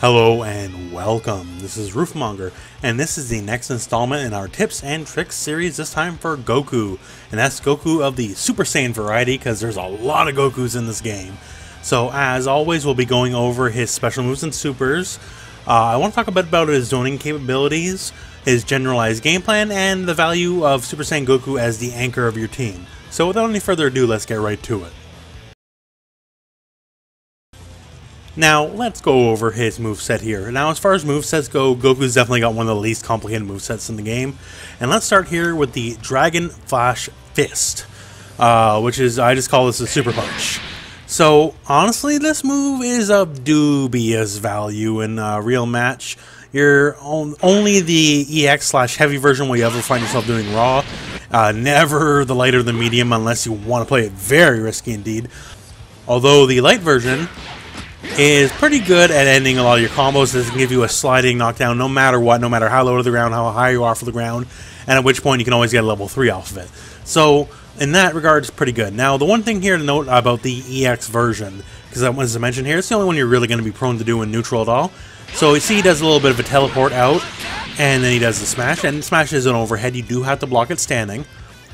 Hello and welcome. This is Rooflemonger, and this is the next installment in our tips and tricks series, this time for Goku. And that's Goku of the Super Saiyan variety, because there's a lot of Gokus in this game. So as always, we'll be going over his special moves and supers. I want to talk a bit about his zoning capabilities, his generalized game plan, and the value of Super Saiyan Goku as the anchor of your team. So without any further ado, let's get right to it. Now, let's go over his moveset here. Now, as far as movesets go, Goku's definitely got one of the least complicated movesets in the game. And let's start here with the Dragon Flash Fist, which is, I just call this a super punch. So, honestly, this move is of dubious value in a real match. You're only the EX/heavy version will you ever find yourself doing raw. Never the light or the medium unless you want to play it very risky indeed. Although the light version is pretty good at ending a lot of your combos. It can give you a sliding knockdown no matter what, no matter how low to the ground, how high you are off of the ground, and at which point you can always get a level 3 off of it. So in that regard, it's pretty good. Now the one thing here to note about the EX version, because as I mentioned here, it's the only one you're really going to be prone to do in neutral at all. So you see he does a little bit of a teleport out, and then he does the smash, and smash is an overhead. You do have to block it standing.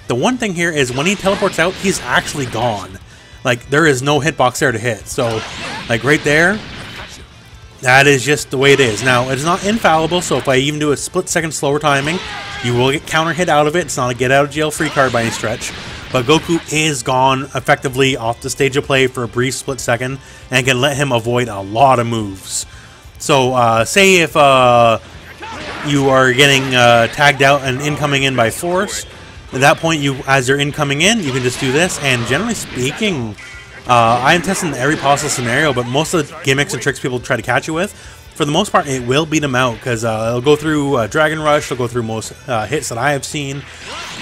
The one thing here is when he teleports out, he's actually gone. Like, there is no hitbox there to hit. So, like, right there, that is just the way it is. Now, it's not infallible, so if I even do a split-second slower timing, you will get counter-hit out of it. It's not a get-out-of-jail-free card by any stretch. But Goku is gone effectively off the stage of play for a brief split second, and can let him avoid a lot of moves. So, say if you are getting tagged out and incoming in by force, at that point, as you're incoming in, you can just do this, and generally speaking, I'm testing every possible scenario, but most of the gimmicks and tricks people try to catch you with, for the most part, it will beat them out, because it'll go through Dragon Rush, it'll go through most hits that I have seen,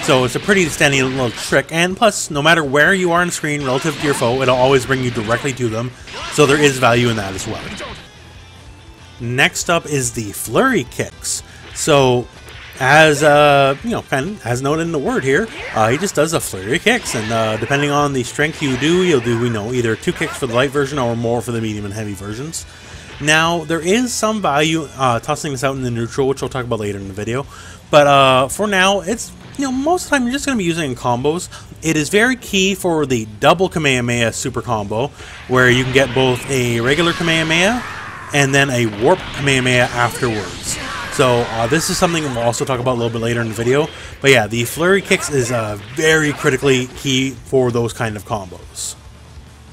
so it's a pretty standing little trick, and plus, no matter where you are on screen relative to your foe, it'll always bring you directly to them, so there is value in that as well. Next up is the Flurry Kicks. So, as as noted in the word here, he just does a flurry of kicks, and depending on the strength you do, you'll do either 2 kicks for the light version or more for the medium and heavy versions. Now there is some value tossing this out in the neutral, which we'll talk about later in the video. But for now, it's most of the time you're just going to be using it in combos. It is very key for the double Kamehameha super combo, where you can get both a regular Kamehameha and then a warp Kamehameha afterwards. So this is something we'll also talk about a little bit later in the video. But yeah, the flurry kicks is very critically key for those kind of combos.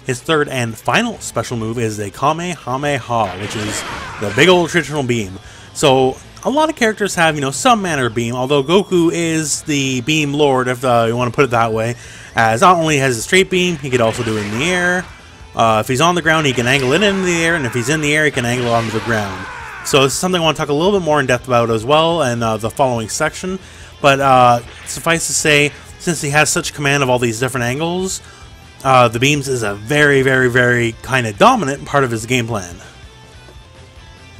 His third and final special move is the kamehameha, which is the big old traditional beam. So a lot of characters have some manner of beam, although Goku is the beam lord, if you want to put it that way, as not only has a straight beam, he could also do it in the air. If he's on the ground, he can angle it into the air, and if he's in the air, he can angle it onto the ground. So this is something I want to talk a little bit more in depth about as well in the following section. But suffice to say, since he has such command of all these different angles, the beams is a very, very, very kind of dominant part of his game plan.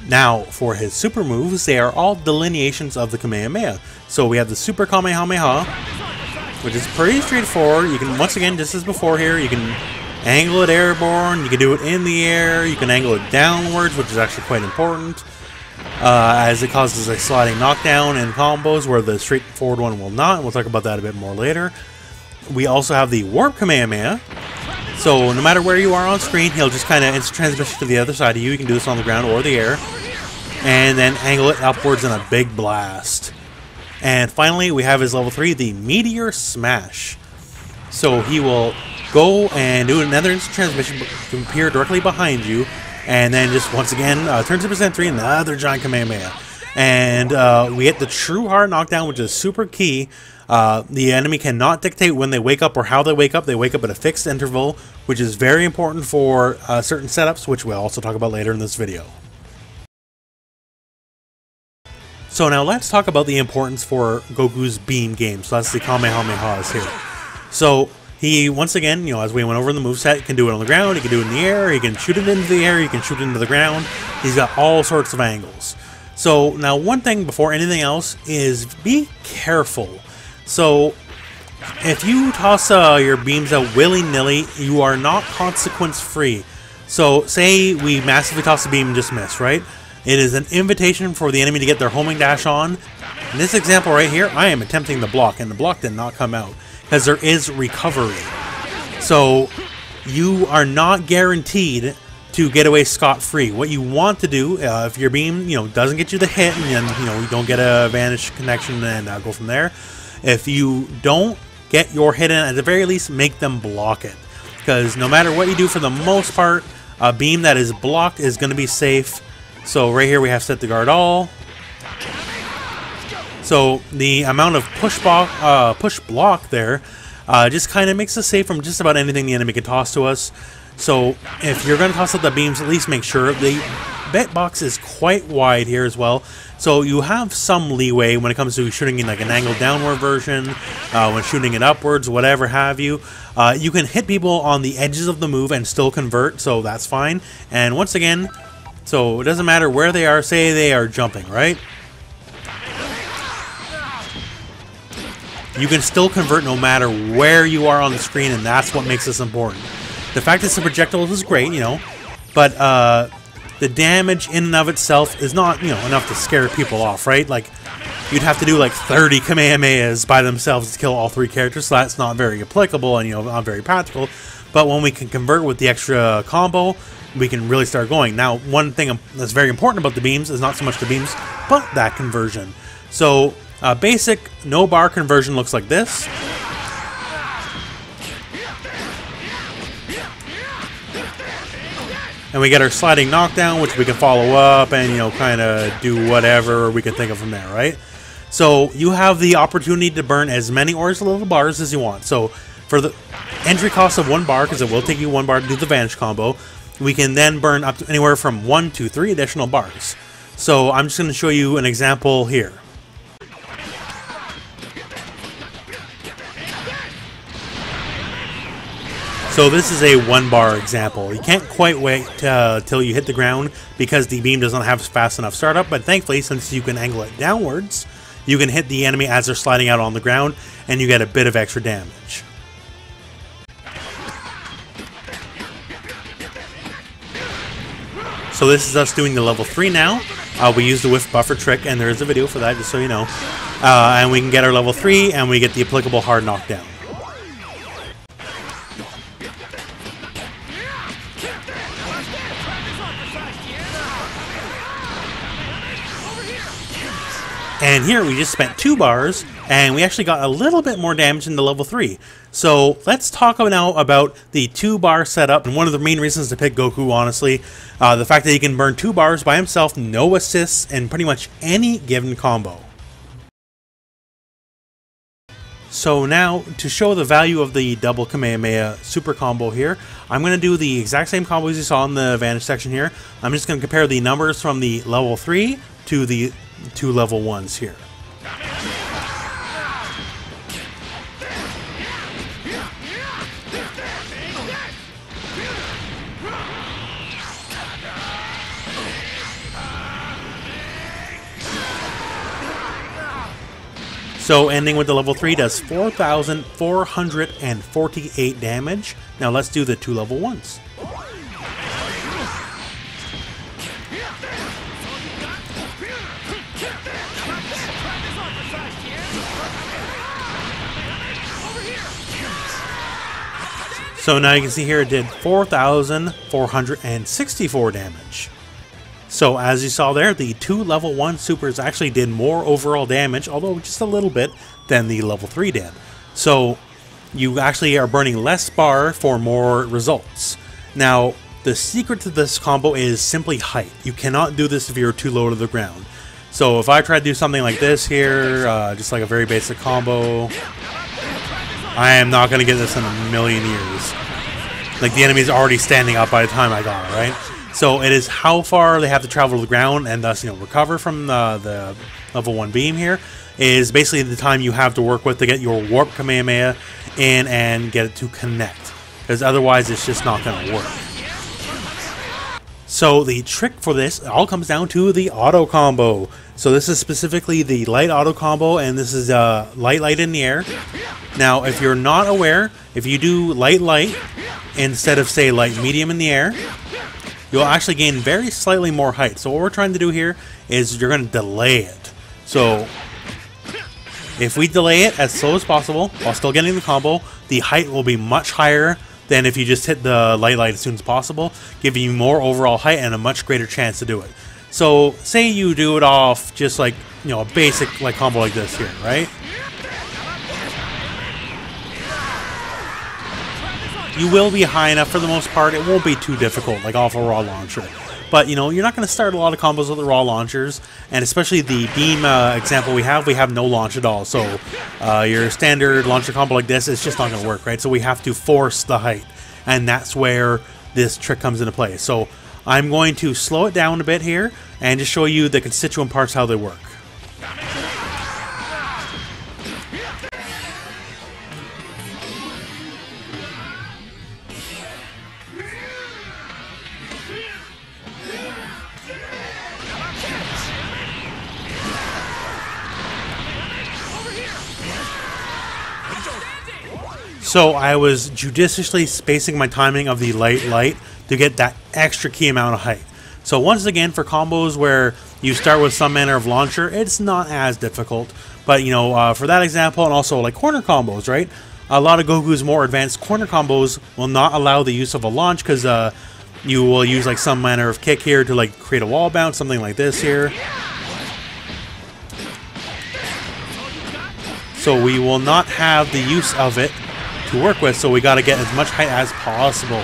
Now, for his super moves, they are all delineations of the Kamehameha. So we have the Super Kamehameha, which is pretty straightforward. You can, once again, just as before here, you can angle it airborne, you can do it in the air, you can angle it downwards, which is actually quite important, as it causes a sliding knockdown in combos where the straightforward one will not, and we'll talk about that a bit more later. We also have the Warp Kamehameha, so no matter where you are on screen, he'll just kind of instant transmission to the other side of you. You can do this on the ground or the air, and then angle it upwards in a big blast. And finally, we have his level 3, the Meteor Smash. So he will go and do another instant transmission to appear directly behind you, and then just once again turn to %3, another giant Kamehameha. And we get the true hard knockdown, which is super key. The enemy cannot dictate when they wake up or how they wake up. They wake up at a fixed interval, which is very important for certain setups, which we'll also talk about later in this video. So now let's talk about the importance for Goku's beam game. So that's the Kamehamehas here. So he, once again, as we went over in the moveset, can do it on the ground, he can do it in the air, he can shoot it into the air, he can shoot it into the ground. He's got all sorts of angles. So now one thing before anything else is be careful. So if you toss your beams out willy-nilly, you are not consequence-free. So say we massively toss the beam and just miss, right? It is an invitation for the enemy to get their homing dash on. In this example right here, I am attempting the block, and the block did not come out because there is recovery. So you are not guaranteed to get away scot-free. What you want to do, if your beam, doesn't get you the hit, and then, you don't get a vanish connection and go from there. If you don't get your hit in, at the very least, make them block it. Because no matter what you do, for the most part, a beam that is blocked is going to be safe. So right here we have set the guard all. So the amount of push block there just kind of makes us safe from just about anything the enemy can toss to us. So if you're going to toss out the beams, at least make sure the bet box is quite wide here as well. So you have some leeway when it comes to shooting in like an angled downward version, when shooting it upwards, whatever have you. You can hit people on the edges of the move and still convert, so that's fine. And once again, so it doesn't matter where they are, say they are jumping, right? You can still convert no matter where you are on the screen, and that's what makes this important. The fact it's a projectile is great, but the damage in and of itself is not, enough to scare people off, right? Like, you'd have to do like 30 kamehamehas by themselves to kill all 3 characters, so that's not very applicable and, not very practical. But when we can convert with the extra combo, we can really start going. Now, one thing that's very important about the beams is not so much the beams, but that conversion. So, basic no-bar conversion looks like this. And we get our sliding knockdown, which we can follow up and, kind of do whatever we can think of from there, right? So you have the opportunity to burn as many or as little bars as you want. So for the entry cost of 1 bar, because it will take you 1 bar to do the vanish combo, we can then burn up to anywhere from 1 to 3 additional bars. So I'm just going to show you an example here. So this is a 1 bar example. You can't quite wait till you hit the ground because the beam doesn't have fast enough startup, but thankfully, since you can angle it downwards, you can hit the enemy as they're sliding out on the ground, and you get a bit of extra damage. So this is us doing the level 3 now. We use the whiff buffer trick, and there is a video for that, just so you know. And we can get our level 3, and we get the applicable hard knockdown. And here we just spent 2 bars, and we actually got a little bit more damage in the level 3. So let's talk now about the 2 bar setup, and one of the main reasons to pick Goku, honestly. The fact that he can burn 2 bars by himself, no assists, in pretty much any given combo. So now, to show the value of the double Kamehameha super combo here, I'm going to do the exact same combos you saw in the Advantage section here. I'm just going to compare the numbers from the level 3 to the 2 level 1s here. So ending with the level 3 does 4,448 damage. Now let's do the 2 level 1s. So now you can see here it did 4,464 damage. So as you saw there, the 2 level 1 supers actually did more overall damage, although just a little bit, than the level 3 did. So you actually are burning less bar for more results. Now, the secret to this combo is simply height. You cannot do this if you're too low to the ground. So if I try to do something like this here, just like a very basic combo, I am not going to get this in a million years. Like, the enemy's already standing up by the time I got it, right? So it is how far they have to travel to the ground and thus, recover from the level 1 beam here is basically the time you have to work with to get your warp Kamehameha in and get it to connect. Because otherwise it's just not going to work. So the trick for this all comes down to the auto combo. So this is specifically the light auto combo, and this is light in the air. Now, if you're not aware, if you do light instead of, say, light medium in the air, you'll actually gain very slightly more height. So what we're trying to do here is you're going to delay it. So if we delay it as slow as possible while still getting the combo, the height will be much higher than if you just hit the light as soon as possible, giving you more overall height and a much greater chance to do it. So say you do it off just like, you know, a basic like combo like this here, right? You will be high enough for the most part. It won't be too difficult, like off a raw launcher. But, you know, you're not going to start a lot of combos with the raw launchers. And especially the beam example we have no launch at all. So your standard launcher combo like this is just not going to work, right? So we have to force the height. And that's where this trick comes into play. So I'm going to slow it down a bit here and just show you the constituent parts, how they work. So I was judiciously spacing my timing of the light to get that extra key amount of height. So once again, for combos where you start with some manner of launcher, it's not as difficult. But, you know, for that example, and also like corner combos, right? A lot of Goku's more advanced corner combos will not allow the use of a launch because you will use like some manner of kick here to like create a wall bounce, something like this here. So we will not have the use of it to work with, so we got to get as much height as possible.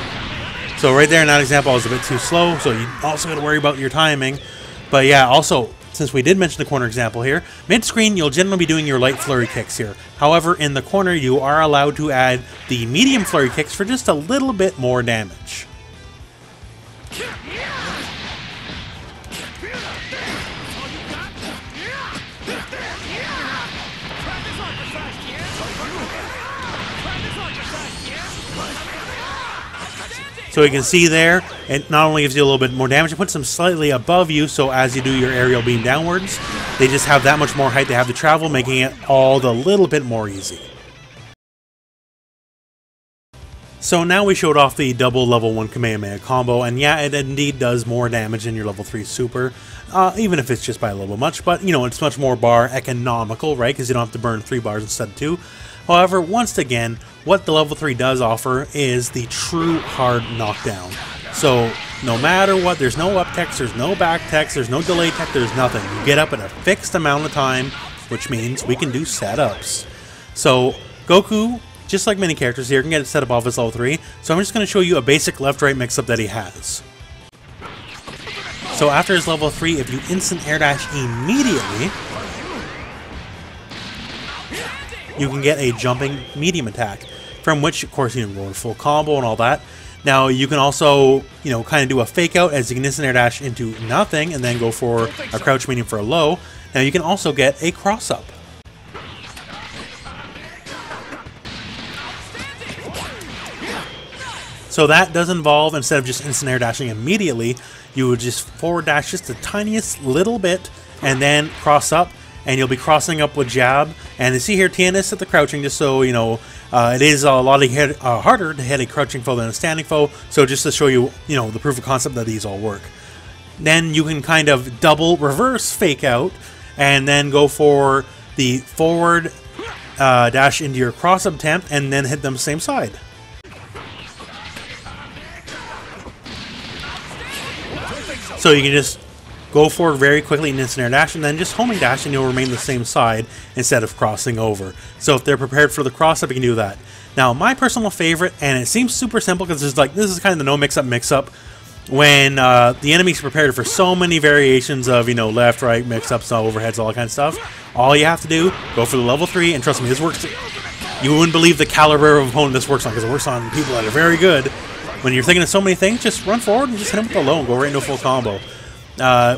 So right there in that example I was a bit too slow, so you also got to worry about your timing. But yeah, also, since we did mention the corner example here, mid-screen you'll generally be doing your light flurry kicks here. However, in the corner you are allowed to add the medium flurry kicks for just a little bit more damage. So you can see there, it not only gives you a little bit more damage, it puts them slightly above you, so as you do your aerial beam downwards, they just have that much more height they have to travel, making it all the little bit more easy. So now we showed off the double level 1 Kamehameha combo, and yeah, it indeed does more damage than your level 3 super, even if it's just by a little much, but you know, it's much more bar economical, right, because you don't have to burn 3 bars instead of 2. However, once again, what the level 3 does offer is the true hard knockdown. So, no matter what, there's no up text, there's no back text, there's no delay text, there's nothing. You get up at a fixed amount of time, which means we can do setups. So, Goku, just like many characters here, can get it set up off his level 3. So I'm just going to show you a basic left-right mix-up that he has. So after his level 3, if you instant air dash immediately, you can get a jumping medium attack, from which, of course, you can go to full combo and all that. Now, you can also, you know, kind of do a fake out as you can instant air dash into nothing and then go for a crouch medium for a low. Now, you can also get a cross up. So that does involve, instead of just instant air dashing immediately, you would just forward dash just the tiniest little bit and then cross up. And you'll be crossing up with jab. And you see here, TN is at the crouching, just so you know, it is a lot harder to hit a crouching foe than a standing foe. So just to show you, you know, the proof of concept that these all work. Then you can kind of double reverse fake out, and then go for the forward dash into your cross up attempt, and then hit them same side. So you can just go forward very quickly and instant air dash, and then just homing dash, and you'll remain the same side instead of crossing over. So if they're prepared for the cross up, you can do that. Now, my personal favorite, and it seems super simple because it's like, this is kind of the no mix up, when the enemy's prepared for so many variations of, you know, left, right, mix-ups, overheads, all that kind of stuff. All you have to do, go for the level 3, and trust me, this works. You wouldn't believe the caliber of opponent this works on, because it works on people that are very good. When you're thinking of so many things, just run forward and just hit them with the low and go right into a full combo.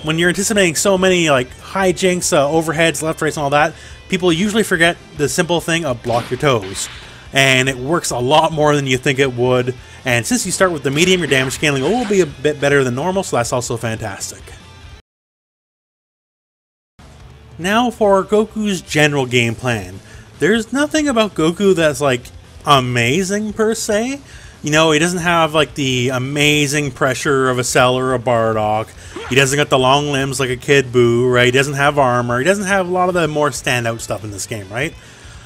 When you're anticipating so many like hijinks, overheads, left, right, and all that, people usually forget the simple thing of block your toes. And it works a lot more than you think it would. And since you start with the medium, your damage scaling will be a bit better than normal, so that's also fantastic. Now for Goku's general game plan. There's nothing about Goku that's like amazing per se, You know, he doesn't have like the amazing pressure of a Cell or a Bardock. He doesn't got the long limbs like a Kid Buu, right? He doesn't have armor. He doesn't have a lot of the more standout stuff in this game, right?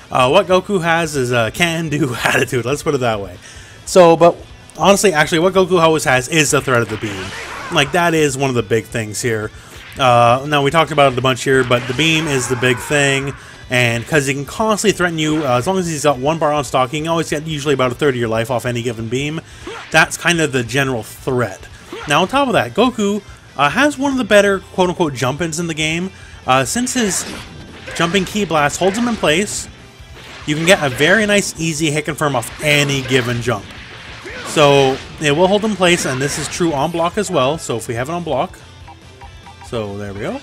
What Goku has is a can-do attitude, let's put it that way. So, but honestly, actually, what Goku always has is the threat of the beam. Like, that is one of the big things here. Now, we talked about it a bunch here, but the beam is the big thing. And because he can constantly threaten you, as long as he's got one bar on stock, he can always get usually about a third of your life off any given beam. That's kind of the general threat. Now, on top of that, Goku has one of the better quote-unquote jump-ins in the game. Since his jumping ki blast holds him in place, you can get a very nice, easy hit confirm off any given jump. So, it will hold in place, and this is true on block as well. So, if we have it on block, so there we go.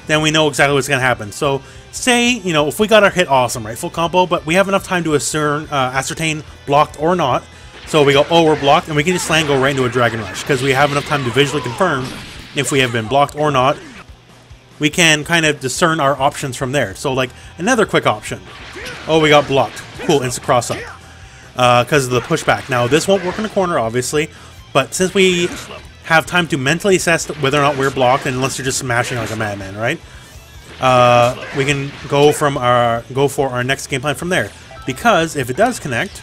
Then we know exactly what's going to happen. So, say, you know, if we got our hit, awesome, right? Full combo, but we have enough time to ascertain blocked or not. So we go, oh, we're blocked, and we can just slam go right into a Dragon Rush, because we have enough time to visually confirm if we have been blocked or not. We can kind of discern our options from there. So, like, another quick option. Oh, we got blocked. Cool, instant cross-up. Because of the pushback. Now, this won't work in the corner, obviously, but since we have time to mentally assess whether or not we're blocked, and unless you're just smashing like a madman, right? We can go for our next game plan from there. Because if it does connect,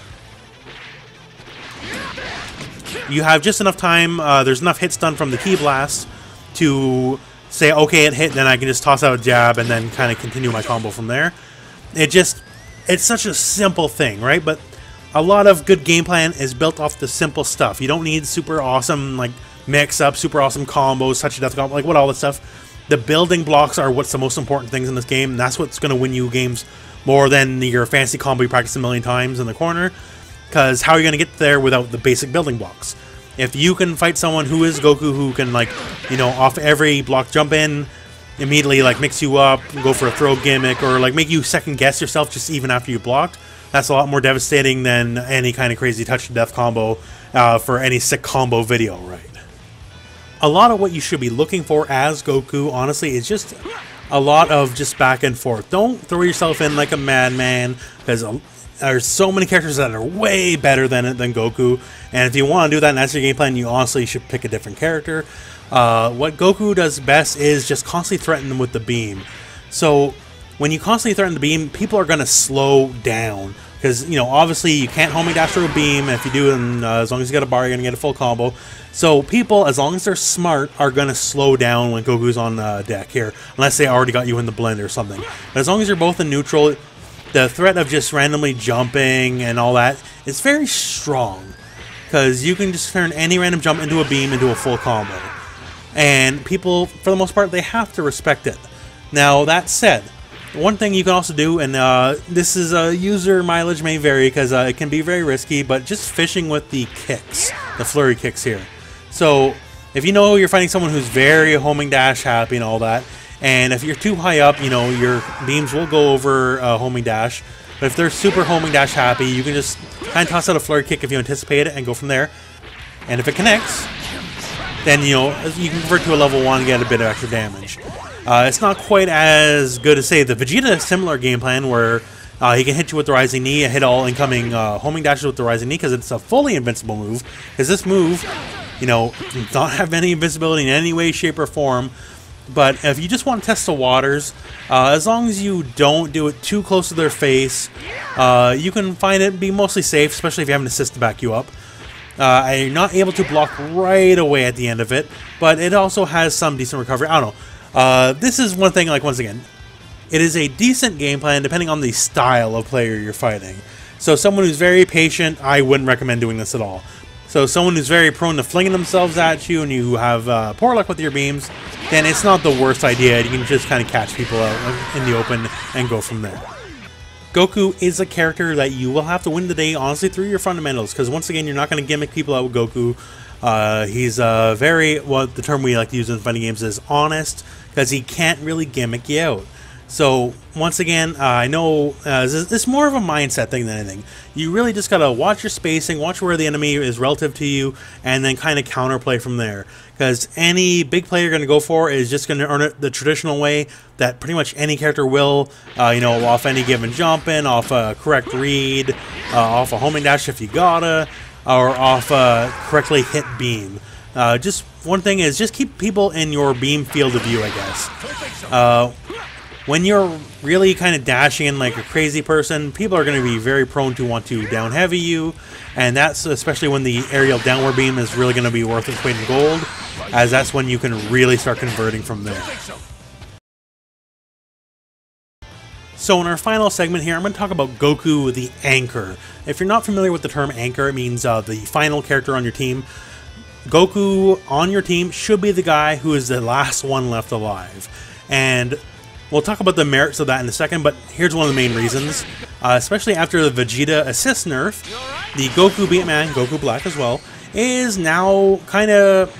you have just enough time. There's enough hits done from the ki blast to say, okay, it hit. Then I can just toss out a jab and then kind of continue my combo from there. It's such a simple thing, right? But a lot of good game plan is built off the simple stuff. You don't need super awesome like mix up, super awesome combos, touch of death combo, like what all that stuff. The building blocks are what's the most important things in this game. And that's what's going to win you games more than your fancy combo you practice a million times in the corner. Because how are you going to get there without the basic building blocks? If you can fight someone who is Goku, who can, like, you know, off every block jump in, immediately like mix you up, go for a throw gimmick, or like make you second guess yourself just even after you blocked, that's a lot more devastating than any kind of crazy touch of death combo for any sick combo video, right? A lot of what you should be looking for as Goku, honestly, is just a lot of just back and forth. Don't throw yourself in like a madman, because there's so many characters that are way better than Goku. And if you want to do that and that's your game plan, you honestly should pick a different character. What Goku does best is just constantly threaten them with the beam. So when you constantly threaten the beam, people are going to slow down. Because, you know, obviously you can't homing dash through a beam. And if you do, then as long as you got a bar, you're going to get a full combo. So people, as long as they're smart, are going to slow down when Goku's on deck here. Unless they already got you in the blend or something. But as long as you're both in neutral, the threat of just randomly jumping and all that is very strong. Because you can just turn any random jump into a beam into a full combo. And people, for the most part, they have to respect it. Now, that said, one thing you can also do, and this is user mileage may vary because it can be very risky, but just fishing with the kicks, the flurry kicks here. So, if you know you're fighting someone who's very homing dash happy and all that, and if you're too high up, you know, your beams will go over homing dash. But if they're super homing dash happy, you can just kind of toss out a flurry kick if you anticipate it and go from there. And if it connects, then, you know, you can convert to a level 1 and get a bit of extra damage. It's not quite as good as, say, the Vegeta similar game plan where he can hit you with the rising knee and hit all incoming homing dashes with the rising knee because it's a fully invincible move. Because this move, you know, does not have any invincibility in any way, shape, or form. But if you just want to test the waters, as long as you don't do it too close to their face, you can find it be mostly safe, especially if you have an assist to back you up. You're not able to block right away at the end of it, but it also has some decent recovery. I don't know. This is one thing, like, once again, it is a decent game plan depending on the style of player you're fighting. So someone who's very patient, I wouldn't recommend doing this at all. So someone who's very prone to flinging themselves at you and you have poor luck with your beams, then it's not the worst idea. You can just kind of catch people out in the open and go from there. Goku is a character that you will have to win the day, honestly, through your fundamentals. Because once again, you're not going to gimmick people out with Goku. He's very, what the term we like to use in fighting games is honest, because he can't really gimmick you out. So once again, I know it's more of a mindset thing than anything. You really just gotta watch your spacing, watch where the enemy is relative to you, and then kind of counterplay from there. Because any big play you're gonna go for is just gonna earn it the traditional way that pretty much any character will. You know, off any given jump in, off a correct read, off a homing dash if you gotta, or off a correctly hit beam. Just one thing is just keep people in your beam field of view, I guess. When you're really kind of dashing in like a crazy person, people are going to be very prone to want to down heavy you, and that's especially when the aerial downward beam is really going to be worth its weight in gold, as that's when you can really start converting from there. So in our final segment here, I'm going to talk about Goku the Anchor. If you're not familiar with the term anchor, it means the final character on your team. Goku on your team should be the guy who is the last one left alive. And we'll talk about the merits of that in a second, but here's one of the main reasons. Especially after the Vegeta assist nerf, the Goku Beatman, Goku Black as well, is now kind of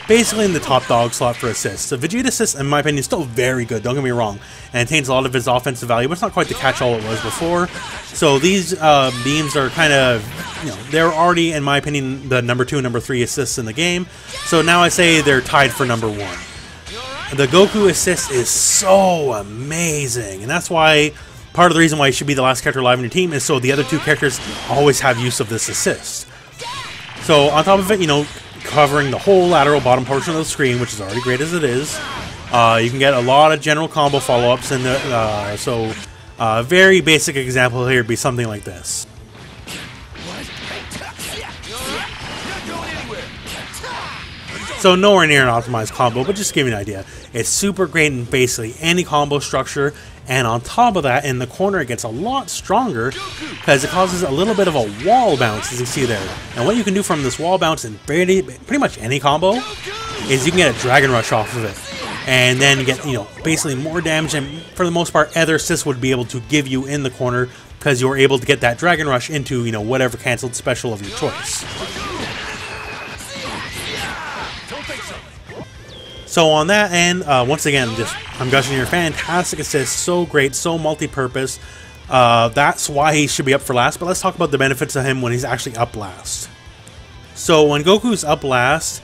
basically in the top dog slot for assists. The Vegeta assist, in my opinion, is still very good, don't get me wrong, and attains a lot of his offensive value, but it's not quite the catch-all it was before. So these beams are kind of, you know, they're already, in my opinion, the number 2 and number 3 assists in the game. So now I say they're tied for number 1. The Goku assist is so amazing, and that's why part of the reason why he should be the last character alive on your team is so the other 2 characters always have use of this assist. So on top of it, you know, covering the whole lateral bottom portion of the screen, which is already great as it is, you can get a lot of general combo follow-ups, and a very basic example here would be something like this. So nowhere near an optimized combo, but just to give you an idea. It's super great in basically any combo structure, and on top of that, in the corner it gets a lot stronger because it causes a little bit of a wall bounce, as you see there. And what you can do from this wall bounce in pretty much any combo is you can get a Dragon Rush off of it. And then get, you know, basically more damage, and for the most part, other assists would be able to give you in the corner because you're able to get that Dragon Rush into, you know, whatever canceled special of your choice. So on that end, once again, I'm gushing here, fantastic assist, so great, so multi-purpose. That's why he should be up for last, but let's talk about the benefits of him when he's actually up last. So when Goku's up last,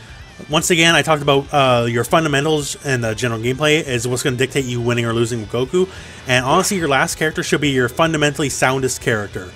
once again, I talked about your fundamentals and the general gameplay is what's going to dictate you winning or losing with Goku. And honestly, your last character should be your fundamentally soundest character.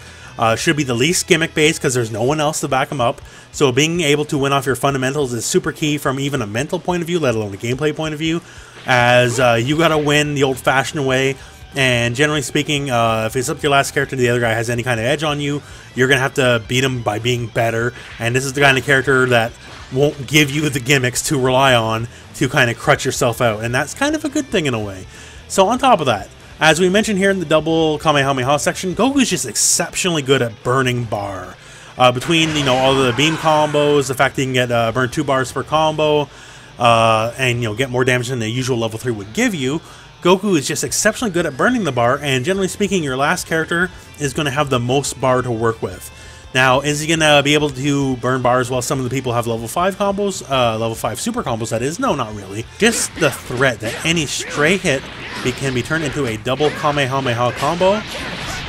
Should be the least gimmick-based because there's no one else to back him up. So being able to win off your fundamentals is super key from even a mental point of view, let alone a gameplay point of view, as you got to win the old-fashioned way. And generally speaking, if it's up to your last character and the other guy has any kind of edge on you, you're going to have to beat him by being better. And this is the kind of character that won't give you the gimmicks to rely on to kind of crutch yourself out. And that's kind of a good thing in a way. So on top of that, as we mentioned here in the double kamehameha section, Goku's just exceptionally good at burning bar. Between, you know, all the beam combos, the fact that you can get burn 2 bars per combo, and, you know, get more damage than the usual level 3 would give you, Goku is just exceptionally good at burning the bar, and generally speaking, your last character is going to have the most bar to work with. Now, is he going to be able to burn bars while some of the people have level 5 combos, level 5 super combos that is? No, not really. Just the threat that any stray hit can be turned into a double kamehameha combo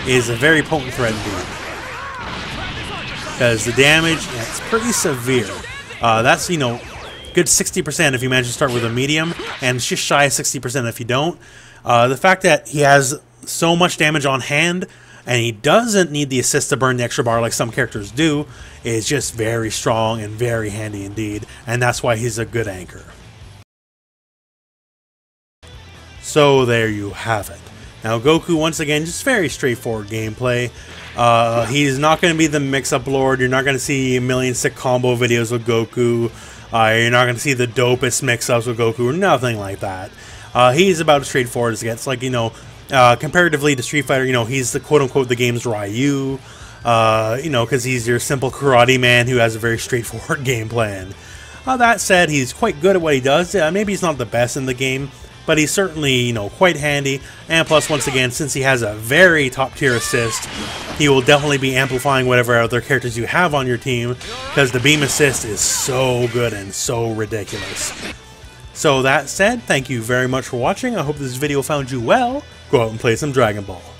is a very potent threat indeed. Because the damage, it's pretty severe. That's, you know, good 60% if you manage to start with a medium, and it's just shy of 60% if you don't. The fact that he has so much damage on hand, and he doesn't need the assist to burn the extra bar like some characters do, is just very strong and very handy indeed, and that's why he's a good anchor. So there you have it. Now Goku, once again, just very straightforward gameplay. He's not going to be the mix-up lord. You're not going to see a million sick combo videos with Goku. You're not going to see the dopest mix-ups with Goku or nothing like that. He's about as straightforward as it gets. Like, you know, comparatively to Street Fighter, you know, he's the quote-unquote the game's Ryu. You know, because he's your simple karate man who has a very straightforward game plan. That said, he's quite good at what he does. Maybe he's not the best in the game, but he's certainly, you know, quite handy. And plus, once again, since he has a very top-tier assist, he will definitely be amplifying whatever other characters you have on your team, because the beam assist is so good and so ridiculous. So that said, thank you very much for watching. I hope this video found you well. Go out and play some Dragon Ball.